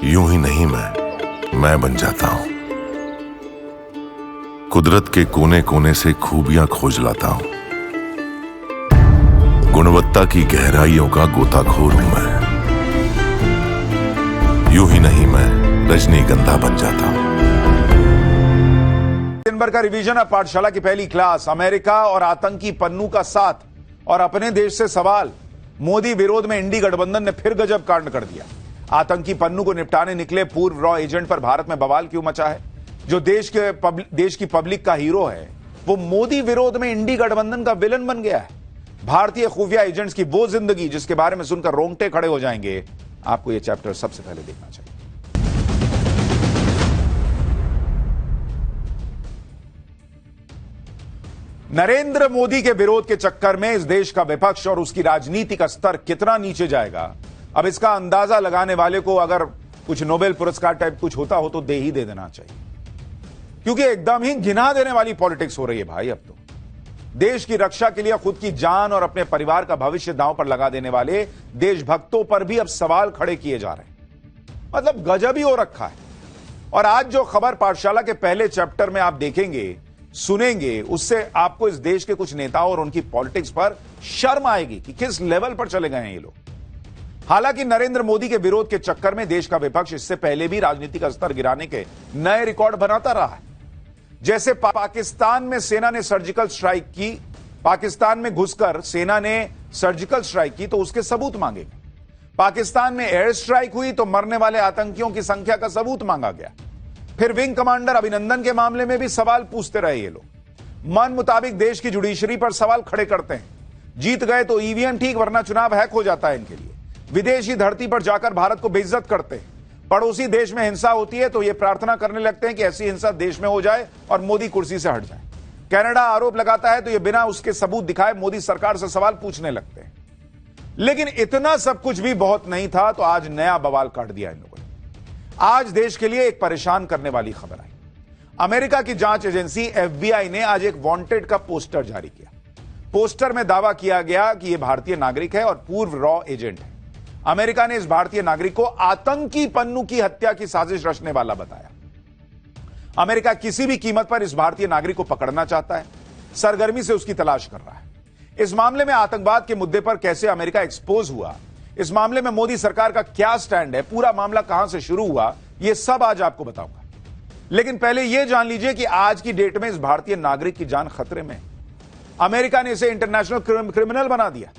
यूं ही नहीं मैं बन जाता हूं। कुदरत के कोने कोने से खूबियां खोज लाता हूं। गुणवत्ता की गहराइयों का गोताखोर हूं मैं। यूं ही नहीं मैं रजनीगंधा बन जाता हूं। दिन भर का रिवीजन अब पाठशाला की पहली क्लास। अमेरिका और आतंकी पन्नू का साथ और अपने देश से सवाल। मोदी विरोध में इंडी गठबंधन ने फिर गजब कांड कर दिया। आतंकी पन्नू को निपटाने निकले पूर्व रॉ एजेंट पर भारत में बवाल क्यों मचा है? जो देश की पब्लिक का हीरो है वो मोदी विरोध में इंडी गठबंधन का विलन बन गया है। भारतीय खुफिया एजेंट्स की वो जिंदगी जिसके बारे में सुनकर रोंगटे खड़े हो जाएंगे। आपको यह चैप्टर सबसे पहले देखना चाहिए। नरेंद्र मोदी के विरोध के चक्कर में इस देश का विपक्ष और उसकी राजनीति का स्तर कितना नीचे जाएगा, अब इसका अंदाजा लगाने वाले को अगर कुछ नोबेल पुरस्कार टाइप कुछ होता हो तो दे ही देना चाहिए, क्योंकि एकदम ही घिना देने वाली पॉलिटिक्स हो रही है भाई। अब तो देश की रक्षा के लिए खुद की जान और अपने परिवार का भविष्य दांव पर लगा देने वाले देशभक्तों पर भी अब सवाल खड़े किए जा रहे हैं। मतलब गजब ही हो रखा है। और आज जो खबर पाठशाला के पहले चैप्टर में आप देखेंगे सुनेंगे, उससे आपको इस देश के कुछ नेताओं और उनकी पॉलिटिक्स पर शर्म आएगी कि किस लेवल पर चले गए हैं ये लोग। हालांकि नरेंद्र मोदी के विरोध के चक्कर में देश का विपक्ष इससे पहले भी राजनीति का स्तर गिराने के नए रिकॉर्ड बनाता रहा है। जैसे पाकिस्तान में सेना ने सर्जिकल स्ट्राइक की, पाकिस्तान में घुसकर सेना ने सर्जिकल स्ट्राइक की तो उसके सबूत मांगे गए। पाकिस्तान में एयर स्ट्राइक हुई तो मरने वाले आतंकियों की संख्या का सबूत मांगा गया। फिर विंग कमांडर अभिनंदन के मामले में भी सवाल पूछते रहे ये लोग। मन मुताबिक देश की जुडिशरी पर सवाल खड़े करते हैं। जीत गए तो ईवीएम ठीक, वरना चुनाव हैक हो जाता है इनके लिए। विदेशी धरती पर जाकर भारत को बेइज्जत करते हैं। पड़ोसी देश में हिंसा होती है तो ये प्रार्थना करने लगते हैं कि ऐसी हिंसा देश में हो जाए और मोदी कुर्सी से हट जाए। कनाडा आरोप लगाता है तो ये बिना उसके सबूत दिखाए मोदी सरकार से सवाल पूछने लगते हैं। लेकिन इतना सब कुछ भी बहुत नहीं था तो आज नया बवाल काट दिया इन लोगों ने। आज देश के लिए एक परेशान करने वाली खबर आई। अमेरिका की जांच एजेंसी एफबीआई ने आज एक वांटेड का पोस्टर जारी किया। पोस्टर में दावा किया गया कि यह भारतीय नागरिक है और पूर्व रॉ एजेंट है। अमेरिका ने इस भारतीय नागरिक को आतंकी पन्नू की हत्या की साजिश रचने वाला बताया। अमेरिका किसी भी कीमत पर इस भारतीय नागरिक को पकड़ना चाहता है, सरगर्मी से उसकी तलाश कर रहा है। इस मामले में आतंकवाद के मुद्दे पर कैसे अमेरिका एक्सपोज हुआ, इस मामले में मोदी सरकार का क्या स्टैंड है, पूरा मामला कहां से शुरू हुआ, यह सब आज आपको बताऊंगा। लेकिन पहले यह जान लीजिए कि आज की डेट में इस भारतीय नागरिक की जान खतरे में। अमेरिका ने इसे इंटरनेशनल क्रिमिनल बना दिया।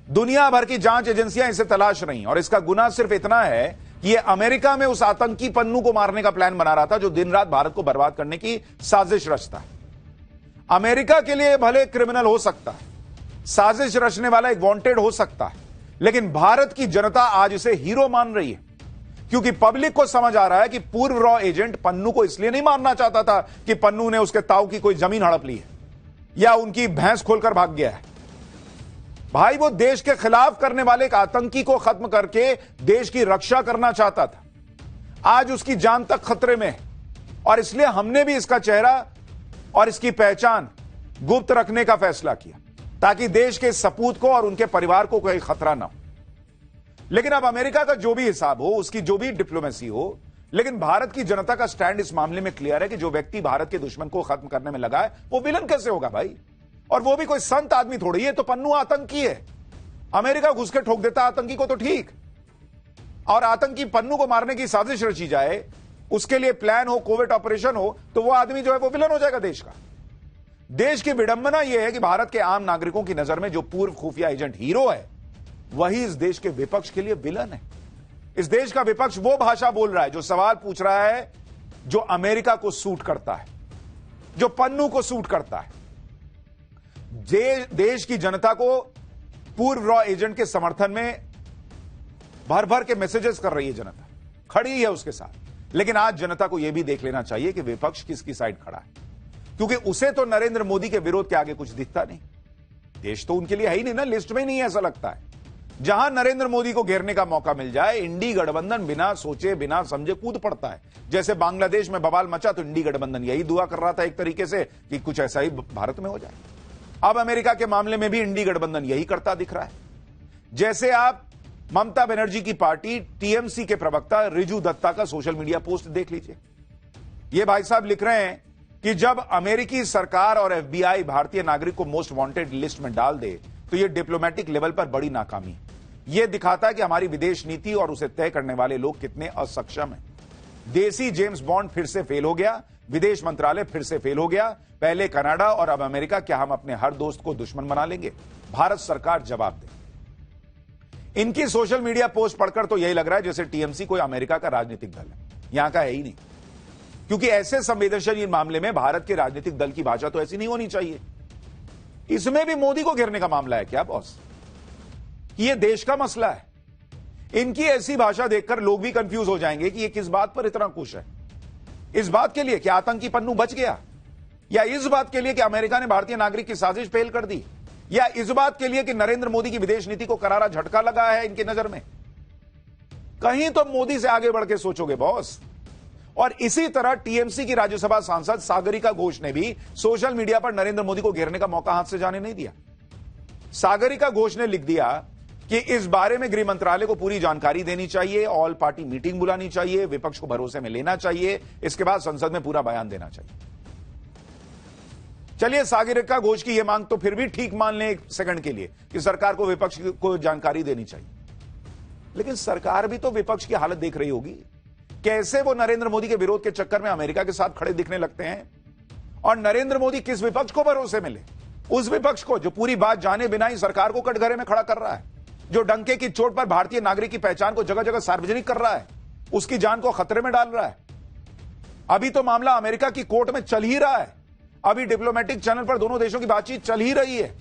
दुनिया भर की जांच एजेंसियां इसे तलाश रही और इसका गुनाह सिर्फ इतना है कि यह अमेरिका में उस आतंकी पन्नू को मारने का प्लान बना रहा था जो दिन रात भारत को बर्बाद करने की साजिश रचता है। अमेरिका के लिए भले क्रिमिनल हो सकता है, साजिश रचने वाला एक वांटेड हो सकता है, लेकिन भारत की जनता आज इसे हीरो मान रही है, क्योंकि पब्लिक को समझ आ रहा है कि पूर्व रॉ एजेंट पन्नू को इसलिए नहीं मारना चाहता था कि पन्नू ने उसके ताऊ की कोई जमीन हड़प ली है या उनकी भैंस खोलकर भाग गया है। भाई वो देश के खिलाफ करने वाले एक आतंकी को खत्म करके देश की रक्षा करना चाहता था। आज उसकी जान तक खतरे में है और इसलिए हमने भी इसका चेहरा और इसकी पहचान गुप्त रखने का फैसला किया ताकि देश के सपूत को और उनके परिवार को कोई खतरा ना हो। लेकिन अब अमेरिका का जो भी हिसाब हो, उसकी जो भी डिप्लोमेसी हो, लेकिन भारत की जनता का स्टैंड इस मामले में क्लियर है कि जो व्यक्ति भारत के दुश्मन को खत्म करने में लगा है वो विलन कैसे होगा भाई? और वो भी कोई संत आदमी थोड़ी है। तो पन्नू आतंकी है। अमेरिका घुस के ठोक देता आतंकी को तो ठीक, और आतंकी पन्नू को मारने की साजिश रची जाए, उसके लिए प्लान हो, कोविड ऑपरेशन हो, तो वो आदमी जो है वो विलन हो जाएगा देश का। देश की विडंबना यह है कि भारत के आम नागरिकों की नजर में जो पूर्व खुफिया एजेंट हीरो है वही इस देश के विपक्ष के लिए विलन है। इस देश का विपक्ष वो भाषा बोल रहा है, जो सवाल पूछ रहा है, जो अमेरिका को सूट करता है, जो पन्नू को सूट करता है। देश की जनता को पूर्व रॉ एजेंट के समर्थन में भर भर के मैसेजेस कर रही है। जनता खड़ी है उसके साथ। लेकिन आज जनता को यह भी देख लेना चाहिए कि विपक्ष किसकी साइड खड़ा है, क्योंकि उसे तो नरेंद्र मोदी के विरोध के आगे कुछ दिखता नहीं। देश तो उनके लिए है ही नहीं ना, लिस्ट में ही नहीं है, ऐसा लगता है। जहां नरेंद्र मोदी को घेरने का मौका मिल जाए, इंडी गठबंधन बिना सोचे बिना समझे कूद पड़ता है। जैसे बांग्लादेश में बवाल मचा तो इंडी गठबंधन यही दुआ कर रहा था एक तरीके से कि कुछ ऐसा ही भारत में हो जाए। अब अमेरिका के मामले में भी इंडी गठबंधन यही करता दिख रहा है। जैसे आप ममता बनर्जी की पार्टी टीएमसी के प्रवक्ता रिजू दत्ता का सोशल मीडिया पोस्ट देख लीजिए। ये भाई साहब लिख रहे हैं कि जब अमेरिकी सरकार और एफबीआई भारतीय नागरिक को मोस्ट वांटेड लिस्ट में डाल दे तो यह डिप्लोमेटिक लेवल पर बड़ी नाकामी। यह दिखाता है कि हमारी विदेश नीति और उसे तय करने वाले लोग कितने असक्षम हैं। देसी जेम्स बॉन्ड फिर से फेल हो गया, विदेश मंत्रालय फिर से फेल हो गया। पहले कनाडा और अब अमेरिका, क्या हम अपने हर दोस्त को दुश्मन बना लेंगे? भारत सरकार जवाब दे। इनकी सोशल मीडिया पोस्ट पढ़कर तो यही लग रहा है जैसे टीएमसी कोई अमेरिका का राजनीतिक दल है। यहां का है ही नहीं, क्योंकि ऐसे संवेदनशील मामले में भारत के राजनीतिक दल की भाषा तो ऐसी नहीं होनी चाहिए। इसमें भी मोदी को घेरने का मामला है क्या बॉस? कि यह देश का मसला है। इनकी ऐसी भाषा देखकर लोग भी कंफ्यूज हो जाएंगे कि ये किस बात पर इतना खुश है। इस बात के लिए कि आतंकी पन्नू बच गया, या इस बात के लिए कि अमेरिका ने भारतीय नागरिक की साजिश फेल कर दी, या इस बात के लिए कि नरेंद्र मोदी की विदेश नीति को करारा झटका लगा है इनकी नजर में? कहीं तो मोदी से आगे बढ़ के सोचोगे बॉस। और इसी तरह टीएमसी की राज्यसभा सांसद सागरिका घोष ने भी सोशल मीडिया पर नरेंद्र मोदी को घेरने का मौका हाथ से जाने नहीं दिया। सागरिका घोष ने लिख दिया कि इस बारे में गृह मंत्रालय को पूरी जानकारी देनी चाहिए, ऑल पार्टी मीटिंग बुलानी चाहिए, विपक्ष को भरोसे में लेना चाहिए, इसके बाद संसद में पूरा बयान देना चाहिए। चलिए, सागरिका घोष की यह मांग तो फिर भी ठीक मान लें एक सेकंड के लिए कि सरकार को विपक्ष को जानकारी देनी चाहिए, लेकिन सरकार भी तो विपक्ष की हालत देख रही होगी। कैसे वो नरेंद्र मोदी के विरोध के चक्कर में अमेरिका के साथ खड़े दिखने लगते हैं, और नरेंद्र मोदी किस विपक्ष को भरोसे में ले? उस विपक्ष को जो पूरी बात जाने बिना ही सरकार को कटघरे में खड़ा कर रहा है, जो डंके की चोट पर भारतीय नागरिक की पहचान को जगह जगह सार्वजनिक कर रहा है, उसकी जान को खतरे में डाल रहा है। अभी तो मामला अमेरिका की कोर्ट में चल ही रहा है, अभी डिप्लोमेटिक चैनल पर दोनों देशों की बातचीत चल ही रही है।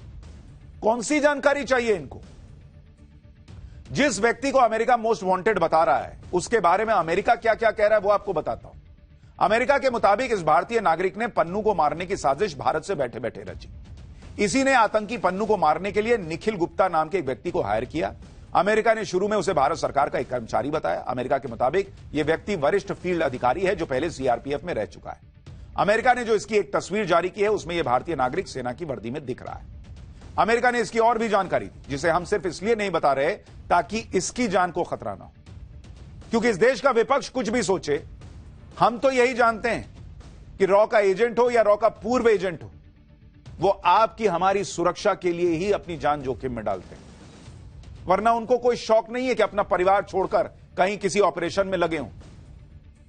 कौन सी जानकारी चाहिए इनको? जिस व्यक्ति को अमेरिका मोस्ट वांटेड बता रहा है, उसके बारे में अमेरिका क्या क्या कह रहा है वो आपको बताता हूं। अमेरिका के मुताबिक इस भारतीय नागरिक ने पन्नू को मारने की साजिश भारत से बैठे बैठे रची। इसी ने आतंकी पन्नू को मारने के लिए निखिल गुप्ता नाम के एक व्यक्ति को हायर किया। अमेरिका ने शुरू में उसे भारत सरकार का एक कर्मचारी बताया। अमेरिका के मुताबिक यह व्यक्ति वरिष्ठ फील्ड अधिकारी है जो पहले सीआरपीएफ में रह चुका है। अमेरिका ने जो इसकी एक तस्वीर जारी की है उसमें यह भारतीय नागरिक सेना की वर्दी में दिख रहा है। अमेरिका ने इसकी और भी जानकारी दी, जिसे हम सिर्फ इसलिए नहीं बता रहे ताकि इसकी जान को खतरा ना हो, क्योंकि इस देश का विपक्ष कुछ भी सोचे, हम तो यही जानते हैं कि रॉ का एजेंट हो या रॉ का पूर्व एजेंट हो, वो आपकी हमारी सुरक्षा के लिए ही अपनी जान जोखिम में डालते हैं। वरना उनको कोई शौक नहीं है कि अपना परिवार छोड़कर कहीं किसी ऑपरेशन में लगे हों।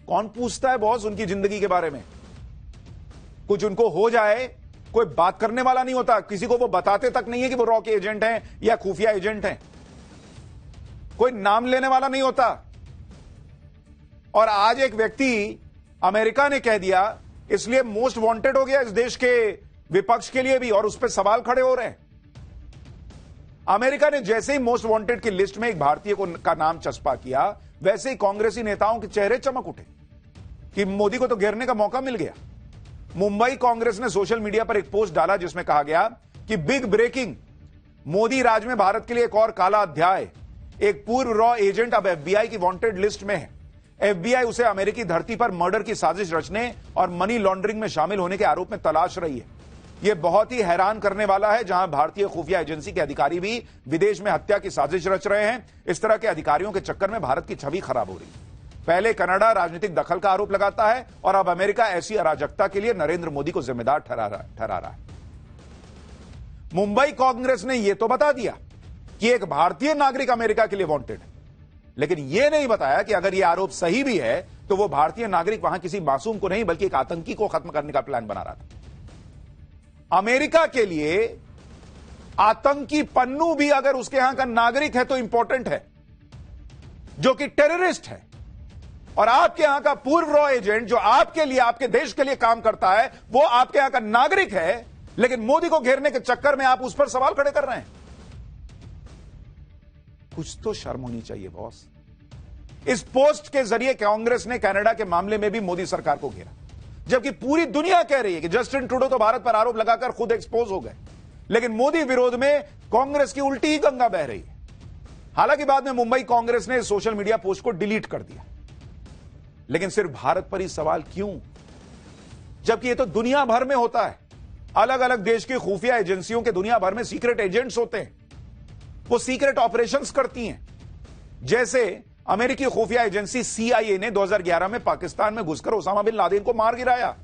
कौन पूछता है बॉस उनकी जिंदगी के बारे में? कुछ उनको हो जाए, कोई बात करने वाला नहीं होता, किसी को वो बताते तक नहीं है कि वो रॉ के एजेंट हैं या खुफिया एजेंट हैं, कोई नाम लेने वाला नहीं होता। और आज एक व्यक्ति अमेरिका ने कह दिया, इसलिए मोस्ट वांटेड हो गया इस देश के विपक्ष के लिए भी, और उस पर सवाल खड़े हो रहे हैं। अमेरिका ने जैसे ही मोस्ट वांटेड की लिस्ट में एक भारतीय का नाम चस्पा किया, वैसे ही कांग्रेसी नेताओं के चेहरे चमक उठे कि मोदी को तो घेरने का मौका मिल गया। मुंबई कांग्रेस ने सोशल मीडिया पर एक पोस्ट डाला जिसमें कहा गया कि बिग ब्रेकिंग, मोदी राज में भारत के लिए एक और काला अध्याय। एक पूर्व रॉ एजेंट अब एफबीआई की वांटेड लिस्ट में है। एफबीआई उसे अमेरिकी धरती पर मर्डर की साजिश रचने और मनी लॉन्ड्रिंग में शामिल होने के आरोप में तलाश रही है। यह बहुत ही हैरान करने वाला है, जहां भारतीय खुफिया एजेंसी के अधिकारी भी विदेश में हत्या की साजिश रच रहे हैं। इस तरह के अधिकारियों के चक्कर में भारत की छवि खराब हो रही है। पहले कनाडा राजनीतिक दखल का आरोप लगाता है और अब अमेरिका ऐसी अराजकता के लिए नरेंद्र मोदी को जिम्मेदार ठहरा रहा है। मुंबई कांग्रेस ने यह तो बता दिया कि एक भारतीय नागरिक अमेरिका के लिए वांटेड है, लेकिन यह नहीं बताया कि अगर यह आरोप सही भी है तो वो भारतीय नागरिक वहां किसी मासूम को नहीं बल्कि एक आतंकी को खत्म करने का प्लान बना रहा था। अमेरिका के लिए आतंकी पन्नू भी अगर उसके यहां का नागरिक है तो इंपॉर्टेंट है, जो कि टेररिस्ट है। और आपके यहां का पूर्व रॉ एजेंट जो आपके लिए, आपके देश के लिए काम करता है, वो आपके यहां का नागरिक है, लेकिन मोदी को घेरने के चक्कर में आप उस पर सवाल खड़े कर रहे हैं। कुछ तो शर्म होनी चाहिए बॉस। इस पोस्ट के जरिए कांग्रेस ने कनाडा के मामले में भी मोदी सरकार को घेरा, जबकि पूरी दुनिया कह रही है कि जस्टिन ट्रूडो तो भारत पर आरोप लगाकर खुद एक्सपोज हो गए, लेकिन मोदी विरोध में कांग्रेस की उल्टी ही गंगा बह रही है। हालांकि बाद में मुंबई कांग्रेस ने सोशल मीडिया पोस्ट को डिलीट कर दिया, लेकिन सिर्फ भारत पर ही सवाल क्यों, जबकि यह तो दुनिया भर में होता है। अलग अलग देश की खुफिया एजेंसियों के दुनिया भर में सीक्रेट एजेंट्स होते हैं, वो सीक्रेट ऑपरेशंस करती हैं। जैसे अमेरिकी खुफिया एजेंसी CIA ने 2011 में पाकिस्तान में घुसकर ओसामा बिन लादेन को मार गिराया।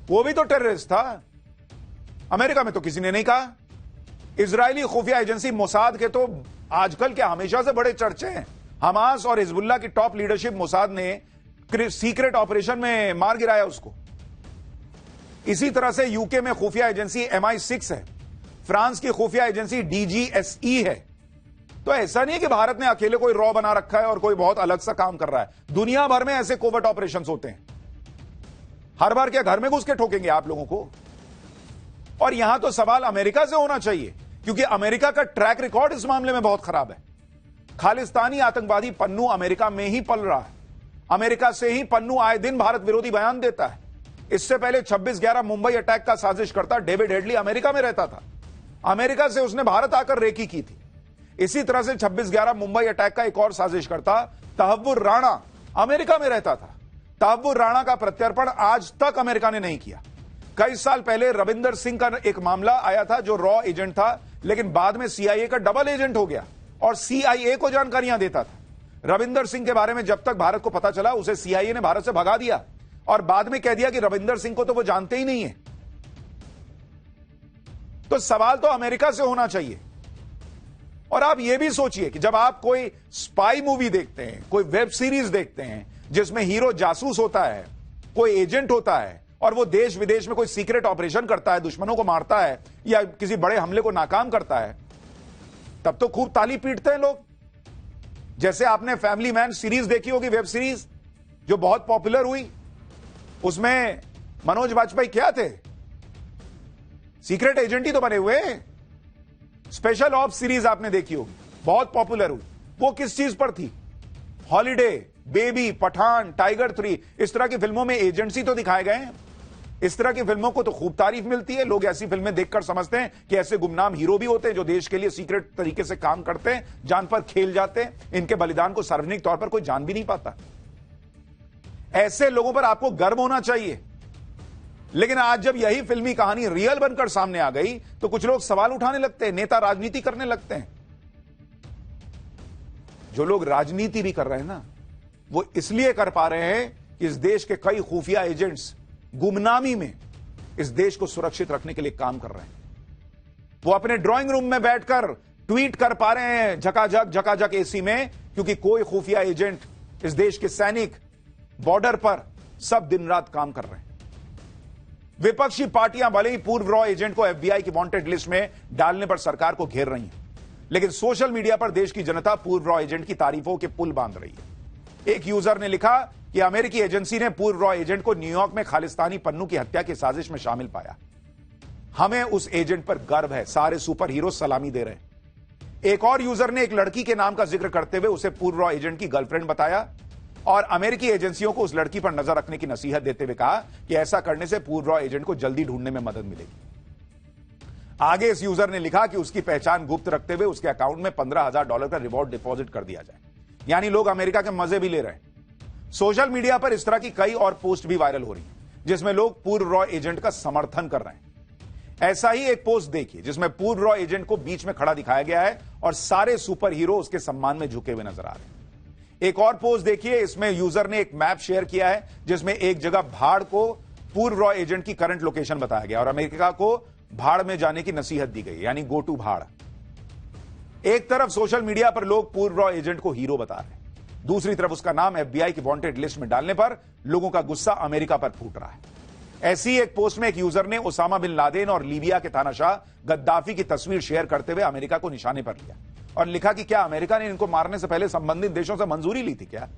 वो भी तो टेररिस्ट था। अमेरिका में तो किसी ने नहीं कहा। इजरायली खुफिया एजेंसी मोसाद के तो आजकल क्या हमेशा से बड़े चर्चे हैं। हमास और हिजबुल्लाह की टॉप लीडरशिप मोसाद ने सीक्रेट ऑपरेशन में मार गिराया उसको। इसी तरह से यूके में खुफिया एजेंसी MI6 है। फ्रांस की खुफिया एजेंसी DGSE है। तो ऐसा नहीं है कि भारत ने अकेले कोई रॉ बना रखा है और कोई बहुत अलग सा काम कर रहा है। दुनिया भर में ऐसे कोवर्ट ऑपरेशंस होते हैं। हर बार क्या घर में घुस के ठोकेंगे आप लोगों को? और यहां तो सवाल अमेरिका से होना चाहिए, क्योंकि अमेरिका का ट्रैक रिकॉर्ड इस मामले में बहुत खराब है। खालिस्तानी आतंकवादी पन्नू अमेरिका में ही पल रहा है। अमेरिका से ही पन्नू आए दिन भारत विरोधी बयान देता है। इससे पहले 26/11 मुंबई अटैक का साजिशकर्ता डेविड हेडली अमेरिका में रहता था। अमेरिका से उसने भारत आकर रेकी की थी। इसी तरह से 26/11 मुंबई अटैक का एक और साजिशकर्ता तहव्वुर राणा अमेरिका में रहता था। तहव्वुर राणा का प्रत्यर्पण आज तक अमेरिका ने नहीं किया। कई साल पहले रविंदर सिंह का एक मामला आया था जो रॉ एजेंट था, लेकिन बाद में CIA का डबल एजेंट हो गया और CIA को जानकारियां देता था। रविंदर सिंह के बारे में जब तक भारत को पता चला, उसे CIA ने भारत से भगा दिया और बाद में कह दिया कि रविंदर सिंह को तो वो जानते ही नहीं है। तो सवाल तो अमेरिका से होना चाहिए। और आप यह भी सोचिए कि जब आप कोई स्पाई मूवी देखते हैं, कोई वेब सीरीज देखते हैं जिसमें हीरो जासूस होता है, कोई एजेंट होता है और वो देश विदेश में कोई सीक्रेट ऑपरेशन करता है, दुश्मनों को मारता है या किसी बड़े हमले को नाकाम करता है, तब तो खूब ताली पीटते हैं लोग। जैसे आपने फैमिली मैन सीरीज देखी होगी, वेब सीरीज जो बहुत पॉपुलर हुई। उसमें मनोज वाजपेयी क्या थे? सीक्रेट एजेंट ही तो बने हुए। स्पेशल ऑप्स सीरीज आपने देखी होगी, बहुत पॉपुलर हुई। वो किस चीज पर थी? हॉलिडे, बेबी, पठान, टाइगर 3, इस तरह की फिल्मों में एजेंट्स ही तो दिखाए गए हैं। इस तरह की फिल्मों को तो खूब तारीफ मिलती है। लोग ऐसी फिल्में देखकर समझते हैं कि ऐसे गुमनाम हीरो भी होते हैं जो देश के लिए सीक्रेट तरीके से काम करते हैं, जान पर खेल जाते हैं। इनके बलिदान को सार्वजनिक तौर पर कोई जान भी नहीं पाता। ऐसे लोगों पर आपको गर्व होना चाहिए। लेकिन आज जब यही फिल्मी कहानी रियल बनकर सामने आ गई तो कुछ लोग सवाल उठाने लगते हैं, नेता राजनीति करने लगते हैं। जो लोग राजनीति भी कर रहे हैं ना, वो इसलिए कर पा रहे हैं कि इस देश के कई खुफिया एजेंट्स गुमनामी में इस देश को सुरक्षित रखने के लिए काम कर रहे हैं। वो अपने ड्राइंग रूम में बैठकर ट्वीट कर पा रहे हैं झकाझक एसी में, क्योंकि कोई खुफिया एजेंट, इस देश के सैनिक बॉर्डर पर सब दिन रात काम कर रहे हैं। विपक्षी पार्टियां भले ही पूर्व रॉ एजेंट को FBI की वांटेड लिस्ट में डालने पर सरकार को घेर रही हैं, लेकिन सोशल मीडिया पर देश की जनता पूर्व रॉ एजेंट की तारीफों के पुल बांध रही है। एक यूजर ने लिखा कि अमेरिकी एजेंसी ने पूर्व रॉ एजेंट को न्यूयॉर्क में खालिस्तानी पन्नू की हत्या की साजिश में शामिल पाया। हमें उस एजेंट पर गर्व है। सारे सुपर हीरो सलामी दे रहे हैं। एक और यूजर ने एक लड़की के नाम का जिक्र करते हुए उसे पूर्व रॉ एजेंट की गर्लफ्रेंड बताया और अमेरिकी एजेंसियों को उस लड़की पर नजर रखने की नसीहत देते हुए कहा कि ऐसा करने से पूर्व रॉ एजेंट को जल्दी ढूंढने में मदद मिलेगी। आगे इस यूजर ने लिखा कि उसकी पहचान गुप्त रखते हुए उसके अकाउंट में $15,000 का रिवॉर्ड डिपॉजिट कर दिया जाए। यानी लोग अमेरिका के मजे भी ले रहे हैं। सोशल मीडिया पर इस तरह की कई और पोस्ट भी वायरल हो रही हैं जिसमें लोग पूर्व रॉ एजेंट का समर्थन कर रहे हैं। ऐसा ही एक पोस्ट देखिए जिसमें पूर्व रॉ एजेंट को बीच में खड़ा दिखाया गया है और सारे सुपर हीरो उसके सम्मान में झुके हुए नजर आ रहे हैं। एक और पोस्ट देखिए, इसमें यूजर ने एक मैप शेयर किया है जिसमें एक जगह भाड़ को पूर्व रॉ एजेंट की करंट लोकेशन बताया गया और अमेरिका को भाड़ में जाने की नसीहत दी गई, यानी गो टू भाड़। एक तरफ सोशल मीडिया पर लोग पूर्व रॉ एजेंट को हीरो बता रहे हैं, दूसरी तरफ उसका नाम FBI की वांटेड लिस्ट में डालने पर लोगों का गुस्सा अमेरिका पर फूट रहा है। ऐसी एक पोस्ट में एक यूजर ने ओसामा बिन लादेन और लीबिया के तानाशाह गद्दाफी की तस्वीर शेयर करते हुए अमेरिका को निशाने पर लिया और लिखा कि क्या अमेरिका ने इनको मारने से पहले संबंधित देशों से मंजूरी ली थी क्या?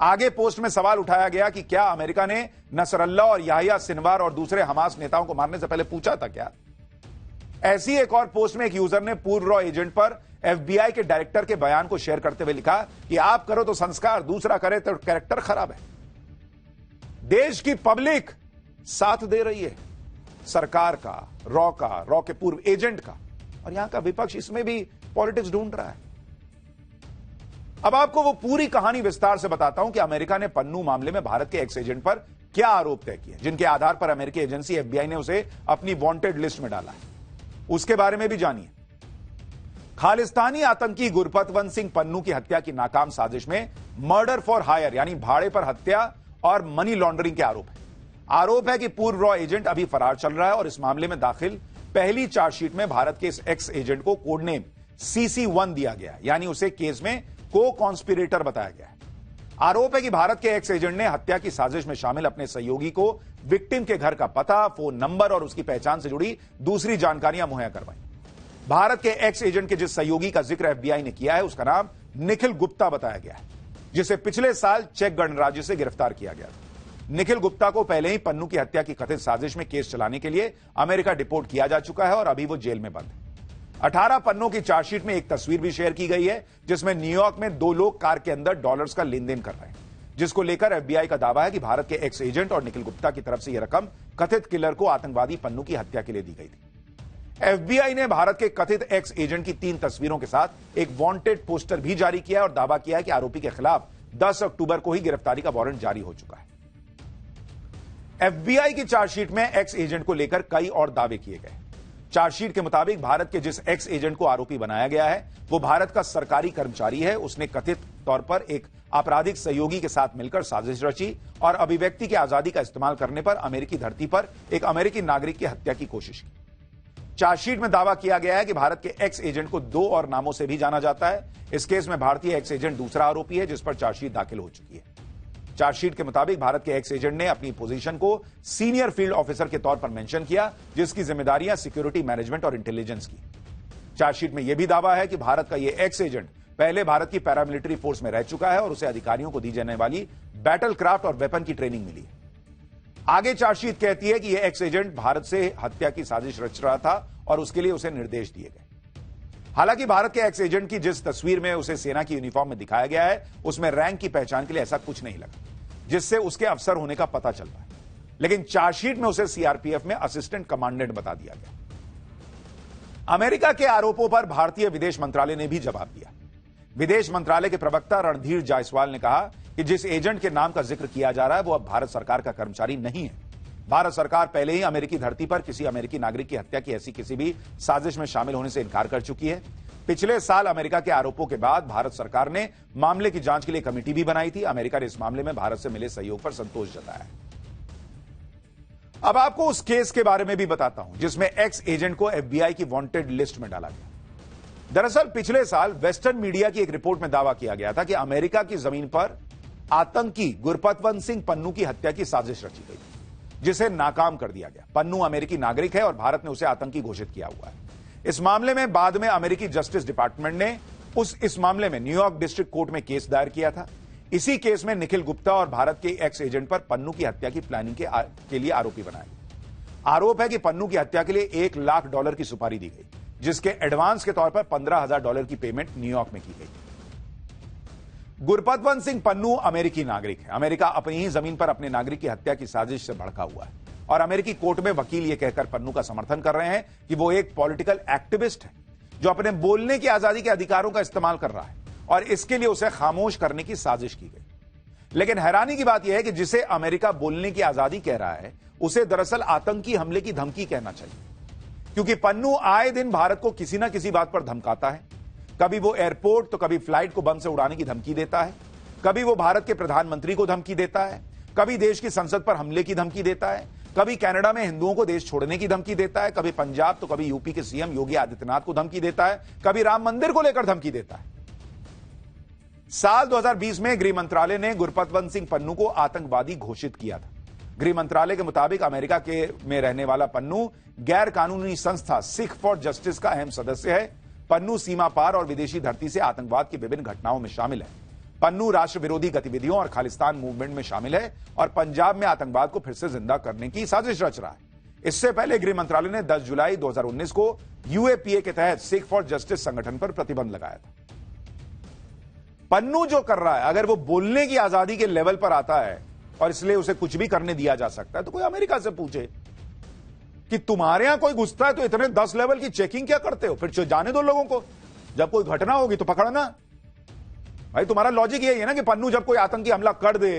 आगे पोस्ट में सवाल उठाया गया कि क्या अमेरिका ने नसरल्ला और याहिया सिनवार और दूसरे हमास नेताओं को मारने से पहले पूछा था क्या? ऐसी एक और पोस्ट में एक यूजर ने पूर्व रॉ एजेंट पर FBI के डायरेक्टर के बयान को शेयर करते हुए लिखा कि आप करो तो संस्कार, दूसरा करे तो कैरेक्टर खराब है। देश की पब्लिक साथ दे रही है सरकार का, रॉ के पूर्व एजेंट का, और यहां का विपक्ष इसमें भी पॉलिटिक्स ढूंढ रहा है। अब आपको वो पूरी कहानी विस्तार से बताता हूं कि अमेरिका ने पन्नू मामले में भारत के एक्स एजेंट पर क्या आरोप तय किए, जिनके आधार पर अमेरिकी एजेंसी FBI ने उसे अपनी वांटेड लिस्ट में डाला है। उसके बारे में भी जानिए। खालिस्तानी आतंकी गुरपतवंत सिंह पन्नू की हत्या की नाकाम साजिश में मर्डर फॉर हायर यानी भाड़े पर हत्या और मनी लॉन्ड्रिंग के आरोप है कि पूर्व रॉ एजेंट अभी फरार चल रहा है और इस मामले में दाखिल पहली चार्जशीट में भारत के इस एक्स एजेंट को कोड नेम CC1 दिया गया है, यानी उसे केस में को कॉन्स्पिरेटर बताया गया है। आरोप है कि भारत के एक्स एजेंट ने हत्या की साजिश में शामिल अपने सहयोगी को विक्टिम के घर का पता, फोन नंबर और उसकी पहचान से जुड़ी दूसरी जानकारियां मुहैया करवाई। भारत के एक्स एजेंट के जिस सहयोगी का जिक्र FBI ने किया है उसका नाम निखिल गुप्ता बताया गया है, जिसे पिछले साल चेक गणराज्य से गिरफ्तार किया गया था। निखिल गुप्ता को पहले ही पन्नू की हत्या की कथित साजिश में केस चलाने के लिए अमेरिका डिपोर्ट किया जा चुका है और अभी वो जेल में बंद है। 18 पन्नों की चार्जशीट में एक तस्वीर भी शेयर की गई है जिसमें न्यूयॉर्क में 2 लोग कार के अंदर डॉलर्स का लेन देन कर रहे हैं, जिसको लेकर FBI का दावा है कि भारत के एक्स एजेंट और निखिल गुप्ता की तरफ से यह रकम कथित किलर को आतंकवादी पन्नू की हत्या के लिए दी गई थी। FBI ने भारत के कथित एक्स एजेंट की 3 तस्वीरों के साथ एक वांटेड पोस्टर भी जारी किया और दावा किया है कि आरोपी के खिलाफ 10 अक्टूबर को ही गिरफ्तारी का वारंट जारी हो चुका है। FBI की चार्जशीट में एक्स एजेंट को लेकर कई और दावे किए गए। चार्जशीट के मुताबिक भारत के जिस एक्स एजेंट को आरोपी बनाया गया है वो भारत का सरकारी कर्मचारी है। उसने कथित तौर पर एक आपराधिक सहयोगी के साथ मिलकर साजिश रची और अभिव्यक्ति की आजादी का इस्तेमाल करने पर अमेरिकी धरती पर एक अमेरिकी नागरिक की हत्या की कोशिश की। चार्जशीट में दावा किया गया है कि भारत के एक्स एजेंट को 2 और नामों से भी जाना जाता है। इस केस में भारतीय एक्स एजेंट दूसरा आरोपी है जिस पर चार्जशीट दाखिल हो चुकी है। चार्जशीट के मुताबिक भारत के एक्स एजेंट ने अपनी पोजीशन को सीनियर फील्ड ऑफिसर के तौर पर मेंशन किया, जिसकी जिम्मेदारियां सिक्योरिटी मैनेजमेंट और इंटेलिजेंस की। चार्जशीट में यह भी दावा है कि भारत का यह एक्स एजेंट पहले भारत की पैरामिलिट्री फोर्स में रह चुका है और उसे अधिकारियों को दी जाने वाली बैटल क्राफ्ट और वेपन की ट्रेनिंग मिली है। आगे चार्जशीट कहती है कि यह एक्स एजेंट भारत से हत्या की साजिश रच रहा था और उसके लिए उसे निर्देश दिए गए। हालांकि भारत के एक्स एजेंट की जिस तस्वीर में उसे सेना की यूनिफॉर्म में दिखाया गया है उसमें रैंक की पहचान के लिए ऐसा कुछ नहीं लगा जिससे उसके अफसर होने का पता चल रहा है, लेकिन चार्जशीट में उसे CRPF में असिस्टेंट कमांडेंट बता दिया गया। अमेरिका के आरोपों पर भारतीय विदेश मंत्रालय ने भी जवाब दिया। विदेश मंत्रालय के प्रवक्ता रणधीर जायसवाल ने कहा कि जिस एजेंट के नाम का जिक्र किया जा रहा है वो अब भारत सरकार का कर्मचारी नहीं है। भारत सरकार पहले ही अमेरिकी धरती पर किसी अमेरिकी नागरिक की हत्या की ऐसी किसी भी साजिश में शामिल होने से इनकार कर चुकी है। पिछले साल अमेरिका के आरोपों के बाद भारत सरकार ने मामले की जांच के लिए कमेटी भी बनाई थी। अमेरिका ने इस मामले में भारत से मिले सहयोग पर संतोष जताया है। अब आपको उस केस के बारे में भी बताता हूं जिसमें एक्स एजेंट को FBI की वांटेड लिस्ट में डाला गया। दरअसल पिछले साल वेस्टर्न मीडिया की एक रिपोर्ट में दावा किया गया था कि अमेरिका की जमीन पर आतंकी गुरपतवंत सिंह पन्नू की हत्या की साजिश रची गई, जिसे नाकाम कर दिया गया। पन्नू अमेरिकी नागरिक है और भारत ने उसे आतंकी घोषित किया हुआ है। इस मामले में बाद में अमेरिकी जस्टिस डिपार्टमेंट ने इस मामले में न्यूयॉर्क डिस्ट्रिक्ट कोर्ट में केस दायर किया था। इसी केस में निखिल गुप्ता और भारत के एक्स एजेंट पर पन्नू की हत्या की प्लानिंग के लिए आरोपी बनाया। आरोप है कि पन्नू की हत्या के लिए $1 लाख की सुपारी दी गई, जिसके एडवांस के तौर पर $15,000 की पेमेंट न्यूयॉर्क में की गई। गुरपतवंत सिंह पन्नू अमेरिकी नागरिक है। अमेरिका अपनी ही जमीन पर अपने नागरिक की हत्या की साजिश से भड़का हुआ है और अमेरिकी कोर्ट में वकील यह कहकर पन्नू का समर्थन कर रहे हैं कि वो एक पॉलिटिकल एक्टिविस्ट है जो अपने बोलने की आजादी के अधिकारों का इस्तेमाल कर रहा है और इसके लिए उसे खामोश करने की साजिश की गई। लेकिन हैरानी की बात यह है कि जिसे अमेरिका बोलने की आजादी कह रहा है उसे दरअसल आतंकी हमले की धमकी कहना चाहिए, क्योंकि पन्नू आए दिन भारत को किसी ना किसी बात पर धमकाता है। कभी वो एयरपोर्ट तो कभी फ्लाइट को बम से उड़ाने की धमकी देता है, कभी वो भारत के प्रधानमंत्री को धमकी देता है, कभी देश की संसद पर हमले की धमकी देता है, कभी कनाडा में हिंदुओं को देश छोड़ने की धमकी देता है, कभी पंजाब तो कभी यूपी के सीएम योगी आदित्यनाथ को धमकी देता है, कभी राम मंदिर को लेकर धमकी देता है। साल 2020 में गृह मंत्रालय ने गुरपतवंत सिंह पन्नू को आतंकवादी घोषित किया था। गृह मंत्रालय के मुताबिक अमेरिका में रहने वाला पन्नू गैर कानूनी संस्था सिख फॉर जस्टिस का अहम सदस्य है। पन्नू सीमा पार और विदेशी धरती से आतंकवाद की विभिन्न घटनाओं में शामिल है। पन्नू राष्ट्र विरोधी गतिविधियों और खालिस्तान मूवमेंट में शामिल है और पंजाब में आतंकवाद को फिर से जिंदा करने की साजिश रच रहा है। इससे पहले गृह मंत्रालय ने 10 जुलाई 2019 को UAPA के तहत सिख फॉर जस्टिस संगठन पर प्रतिबंध लगाया था। पन्नू जो कर रहा है, अगर वो बोलने की आजादी के लेवल पर आता है और इसलिए उसे कुछ भी करने दिया जा सकता है, तो कोई अमेरिका से पूछे कि तुम्हारे यहां कोई घुसता है तो इतने 10 लेवल की चेकिंग क्या करते हो, फिर जाने दो लोगों को, जब कोई घटना होगी तो पकड़ना। भाई तुम्हारा लॉजिक यही है ना कि पन्नू जब कोई आतंकी हमला कर दे,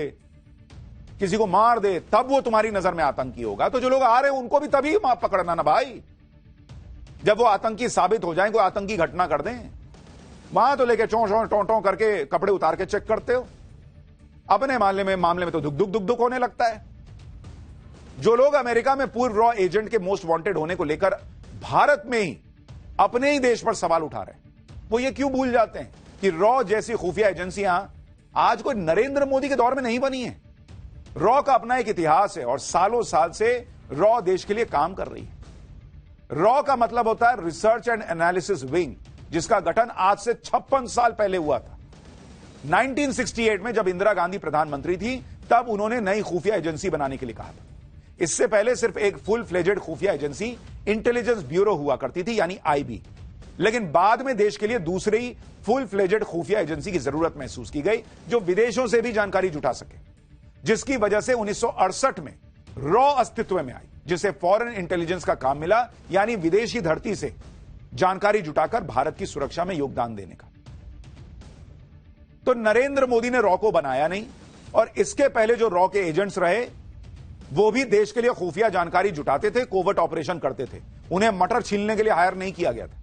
किसी को मार दे, तब वो तुम्हारी नजर में आतंकी होगा, तो जो लोग आ रहे हैं उनको भी तभी पकड़ना ना भाई। जब वो आतंकी साबित हो जाए, कोई आतंकी घटना कर दें, वहां तो लेके टों करके कपड़े उतार के चेक करते हो। अपने मामले में तो दुख होने लगता है। जो लोग अमेरिका में पूर्व रॉ एजेंट के मोस्ट वांटेड होने को लेकर भारत में ही अपने ही देश पर सवाल उठा रहे हैं, वो ये क्यों भूल जाते हैं कि रॉ जैसी खुफिया एजेंसियां आज कोई नरेंद्र मोदी के दौर में नहीं बनी है। रॉ का अपना एक इतिहास है और सालों साल से रॉ देश के लिए काम कर रही है। रॉ का मतलब होता है रिसर्च एंड एनालिसिस विंग, जिसका गठन आज से 56 साल पहले हुआ था। 1968 में जब इंदिरा गांधी प्रधानमंत्री थी, तब उन्होंने नई खुफिया एजेंसी बनाने के लिए कहा था। इससे पहले सिर्फ एक फुल फ्लेजेड खुफिया एजेंसी इंटेलिजेंस ब्यूरो हुआ करती थी, यानी आईबी। लेकिन बाद में देश के लिए दूसरी फुल फ्लेजेड खुफिया एजेंसी की जरूरत महसूस की गई, जो विदेशों से भी जानकारी जुटा सके, जिसकी वजह से 1968 में रॉ अस्तित्व में आई, जिसे फॉरेन इंटेलिजेंस का काम मिला, यानी विदेशी धरती से जानकारी जुटाकर भारत की सुरक्षा में योगदान देने का। तो नरेंद्र मोदी ने रॉ को बनाया नहीं, और इसके पहले जो रॉ के एजेंट्स रहे वो भी देश के लिए खुफिया जानकारी जुटाते थे, कोवर्ट ऑपरेशन करते थे। उन्हें मटर छीलने के लिए हायर नहीं किया गया था।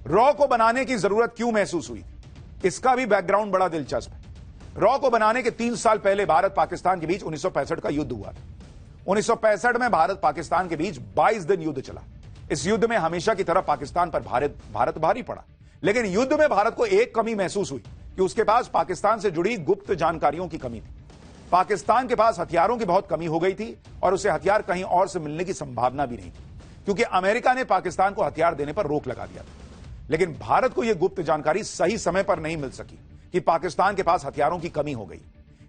रॉ को बनाने की जरूरत क्यों महसूस हुई, इसका भी बैकग्राउंड बड़ा दिलचस्प है। रॉ को बनाने के 3 साल पहले भारत पाकिस्तान के बीच 1965 का युद्ध हुआ था। 1965 में भारत पाकिस्तान के बीच 22 दिन युद्ध चला। इस युद्ध में हमेशा की तरह पाकिस्तान पर भारत भारी पड़ा, लेकिन युद्ध में भारत को एक कमी महसूस हुई कि उसके पास पाकिस्तान से जुड़ी गुप्त जानकारियों की कमी थी। पाकिस्तान के पास हथियारों की बहुत कमी हो गई थी और उसे हथियार कहीं और से मिलने की संभावना भी नहीं थी, क्योंकि अमेरिका ने पाकिस्तान को हथियार देने पर रोक लगा दिया था। लेकिन भारत को यह गुप्त जानकारी सही समय पर नहीं मिल सकी कि पाकिस्तान के पास हथियारों की कमी हो गई।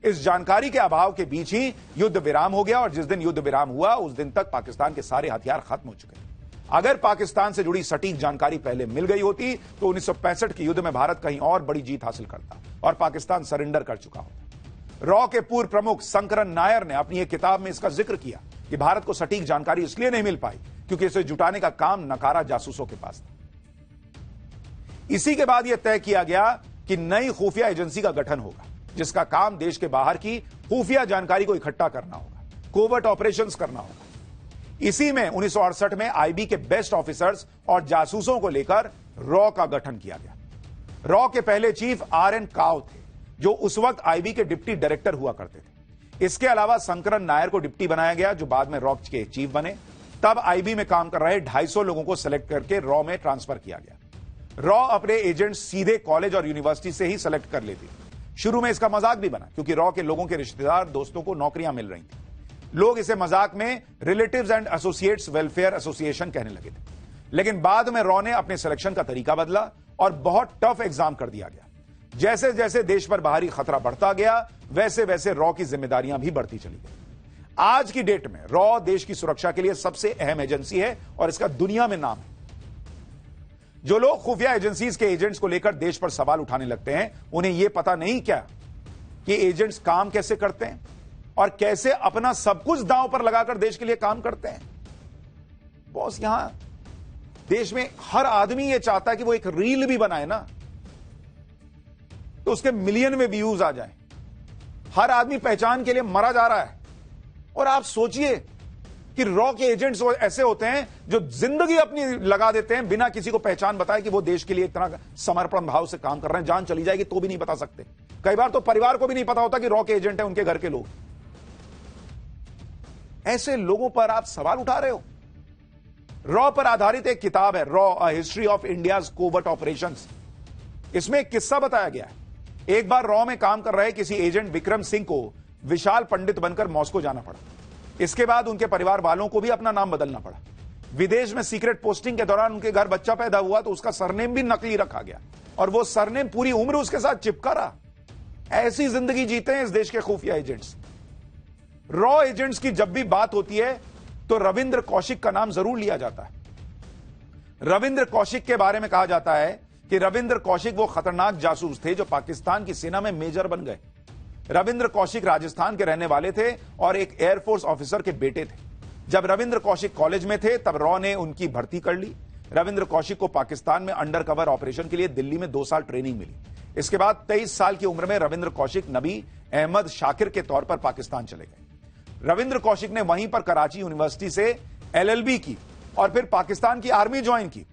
इस जानकारी के अभाव के बीच ही युद्ध विराम हो गया, और जिस दिन युद्ध विराम हुआ उस दिन तक पाकिस्तान के सारे हथियार खत्म हो चुके थे। अगर पाकिस्तान से जुड़ी सटीक जानकारी पहले मिल गई होती तो 1965 के युद्ध में भारत कहीं और बड़ी जीत हासिल करता और पाकिस्तान सरेंडर कर चुका होता। रॉ के पूर्व प्रमुख शंकरन नायर ने अपनी एक किताब में इसका जिक्र किया कि भारत को सटीक जानकारी इसलिए नहीं मिल पाई क्योंकि इसे जुटाने का काम नकारा जासूसों के पास था। इसी के बाद यह तय किया गया कि नई खुफिया एजेंसी का गठन होगा, जिसका काम देश के बाहर की खुफिया जानकारी को इकट्ठा करना होगा, कोवर्ट ऑपरेशंस करना होगा। इसी में 1968 में आईबी के बेस्ट ऑफिसर्स और जासूसों को लेकर रॉ का गठन किया गया। रॉ के पहले चीफ आर.एन. काव थे, जो उस वक्त आईबी के डिप्टी डायरेक्टर हुआ करते थे। इसके अलावा शंकरन नायर को डिप्टी बनाया गया, जो बाद में रॉ के चीफ बने। तब आईबी में काम कर रहे 250 लोगों को सिलेक्ट करके रॉ में ट्रांसफर किया गया। रॉ अपने एजेंट सीधे कॉलेज और यूनिवर्सिटी से ही सिलेक्ट कर लेती। शुरू में इसका मजाक भी बना, क्योंकि रॉ के लोगों के रिश्तेदार दोस्तों को नौकरियां मिल रही थी। लोग इसे मजाक में relatives and associates welfare association कहने लगे थे। लेकिन बाद में रॉ ने अपने सिलेक्शन का तरीका बदला और बहुत टफ एग्जाम कर दिया गया। जैसे जैसे देश पर बाहरी खतरा बढ़ता गया, वैसे वैसे रॉ की जिम्मेदारियां भी बढ़ती चली गई। आज की डेट में रॉ देश की सुरक्षा के लिए सबसे अहम एजेंसी है और इसका दुनिया में नाम है। जो लोग खुफिया एजेंसीज के एजेंट्स को लेकर देश पर सवाल उठाने लगते हैं, उन्हें यह पता नहीं क्या कि एजेंट्स काम कैसे करते हैं और कैसे अपना सब कुछ दांव पर लगाकर देश के लिए काम करते हैं। बॉस, यहां देश में हर आदमी यह चाहता है कि वो एक रील भी बनाए ना, तो उसके मिलियन में व्यूज आ जाए। हर आदमी पहचान के लिए मरा जा रहा है। और आप सोचिए कि रॉ के एजेंट्स ऐसे होते हैं जो जिंदगी अपनी लगा देते हैं बिना किसी को पहचान बताए कि वो देश के लिए इतना समर्पण भाव से काम कर रहे हैं। जान चली जाएगी तो भी नहीं बता सकते। कई बार तो परिवार को भी नहीं पता होता कि रॉ के एजेंट है उनके घर के लोग। ऐसे लोगों पर आप सवाल उठा रहे हो। रॉ पर आधारित एक किताब है, raw a history of India's covert operations. इसमें एक किस्सा बताया गया है। एक बार रॉ में काम कर रहे किसी एजेंट विक्रम सिंह को विशाल पंडित बनकर मॉस्को जाना पड़ा। इसके बाद उनके परिवार वालों को भी अपना नाम बदलना पड़ा। विदेश में सीक्रेट पोस्टिंग के दौरान उनके घर बच्चा पैदा हुआ तो उसका सरनेम भी नकली रखा गया और वो सरनेम पूरी उम्र उसके साथ चिपका रहा। ऐसी जिंदगी जीते हैं इस देश के खुफिया एजेंट्स। रॉ एजेंट्स की जब भी बात होती है तो रविंद्र कौशिक का नाम जरूर लिया जाता है। रविंद्र कौशिक के बारे में कहा जाता है कि रविंद्र कौशिक वो खतरनाक जासूस थे जो पाकिस्तान की सेना में मेजर बन गए। रविंद्र कौशिक राजस्थान के रहने वाले थे और एक एयरफोर्स ऑफिसर के बेटे थे। जब रविंद्र कौशिक कॉलेज में थे तब रॉ ने उनकी भर्ती कर ली। रविंद्र कौशिक को पाकिस्तान में अंडर कवर ऑपरेशन के लिए दिल्ली में 2 साल ट्रेनिंग मिली। इसके बाद 23 साल की उम्र में रविंद्र कौशिक नबी अहमद शाकिर के तौर पर पाकिस्तान चले गए। रविंद्र कौशिक ने वहीं पर कराची यूनिवर्सिटी से LLB की और फिर पाकिस्तान की आर्मी ज्वाइन की।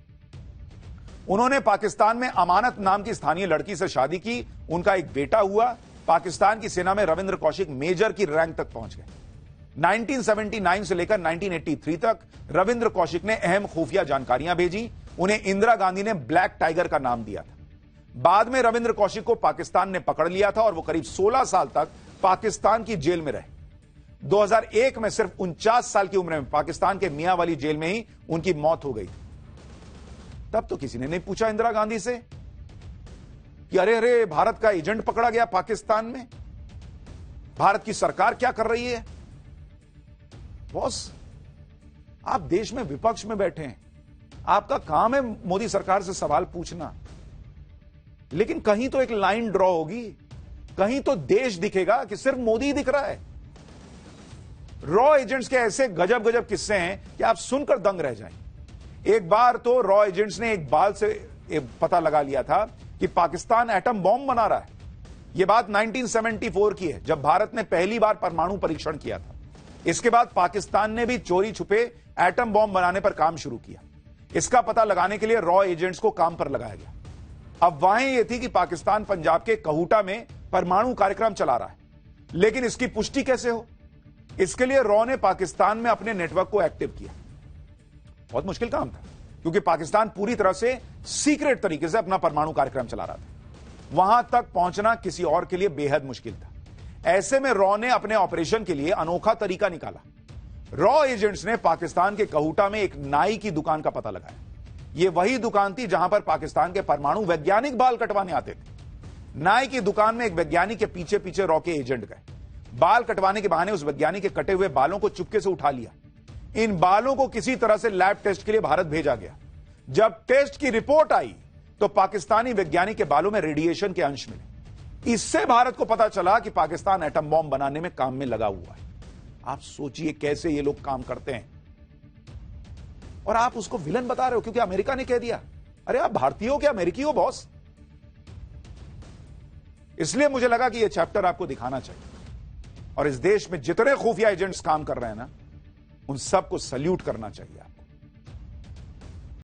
उन्होंने पाकिस्तान में अमानत नाम की स्थानीय लड़की से शादी की, उनका एक बेटा हुआ। पाकिस्तान की सेना में रविंद्र कौशिक मेजर की रैंक तक पहुंच गए। 1979 से लेकर 1983 तक रविंद्र कौशिक ने अहम खुफिया जानकारियां भेजी। उन्हें इंदिरा गांधी ने ब्लैक टाइगर का नाम दिया था। बाद में रविंद्र कौशिक को पाकिस्तान ने पकड़ लिया था और वो करीब 16 साल तक पाकिस्तान की जेल में रहे। 2001 में सिर्फ 49 साल की उम्र में पाकिस्तान के मियां वाली जेल में ही उनकी मौत हो गई। तब तो किसी ने नहीं पूछा इंदिरा गांधी से कि अरे अरे भारत का एजेंट पकड़ा गया पाकिस्तान में, भारत की सरकार क्या कर रही है। बॉस, आप देश में विपक्ष में बैठे हैं, आपका काम है मोदी सरकार से सवाल पूछना, लेकिन कहीं तो एक लाइन ड्रॉ होगी, कहीं तो देश दिखेगा कि सिर्फ मोदी ही दिख रहा है। रॉ एजेंट्स के ऐसे गजब गजब किस्से हैं कि आप सुनकर दंग रह जाएं। एक बार तो रॉ एजेंट्स ने एक बाल से पता लगा लिया था कि पाकिस्तान एटम बॉम्ब बना रहा है। यह बात 1974 की है, जब भारत ने पहली बार परमाणु परीक्षण किया था। इसके बाद पाकिस्तान ने भी चोरी छुपे एटम बॉम्ब बनाने पर काम शुरू किया। इसका पता लगाने के लिए रॉ एजेंट्स को काम पर लगाया गया। अब वाहें यह थी कि पाकिस्तान पंजाब के कहूटा में परमाणु कार्यक्रम चला रहा है, लेकिन इसकी पुष्टि कैसे हो? इसके लिए रॉ ने पाकिस्तान में अपने नेटवर्क को एक्टिव किया। बहुत मुश्किल काम था, क्योंकि पाकिस्तान पूरी तरह से सीक्रेट तरीके से अपना परमाणु कार्यक्रम चला रहा था। वहां तक पहुंचना किसी और के लिए बेहद मुश्किल था। ऐसे में रॉ ने अपने ऑपरेशन के लिए अनोखा तरीका निकाला। रॉ एजेंट्स ने पाकिस्तान के कहूटा में एक नाई की दुकान का पता लगाया। यह वही दुकान थी जहां पर पाकिस्तान के परमाणु वैज्ञानिक बाल कटवाने आते थे। नाई की दुकान में एक वैज्ञानिक के पीछे पीछे रॉ के एजेंट गए। बाल कटवाने के बहाने उस वैज्ञानिक के कटे हुए बालों को चुपके से उठा लिया। इन बालों को किसी तरह से लैब टेस्ट के लिए भारत भेजा गया। जब टेस्ट की रिपोर्ट आई तो पाकिस्तानी वैज्ञानिक के बालों में रेडिएशन के अंश मिले। इससे भारत को पता चला कि पाकिस्तान एटम बॉम्ब बनाने में काम में लगा हुआ है। आप सोचिए कैसे ये लोग काम करते हैं, और आप उसको विलन बता रहे हो क्योंकि अमेरिका ने कह दिया। अरे आप भारतीय हो क्या अमेरिकी हो बॉस? इसलिए मुझे लगा कि यह चैप्टर आपको दिखाना चाहिए, और इस देश में जितने खुफिया एजेंट्स काम कर रहे हैं ना, उन सबको सल्यूट करना चाहिए।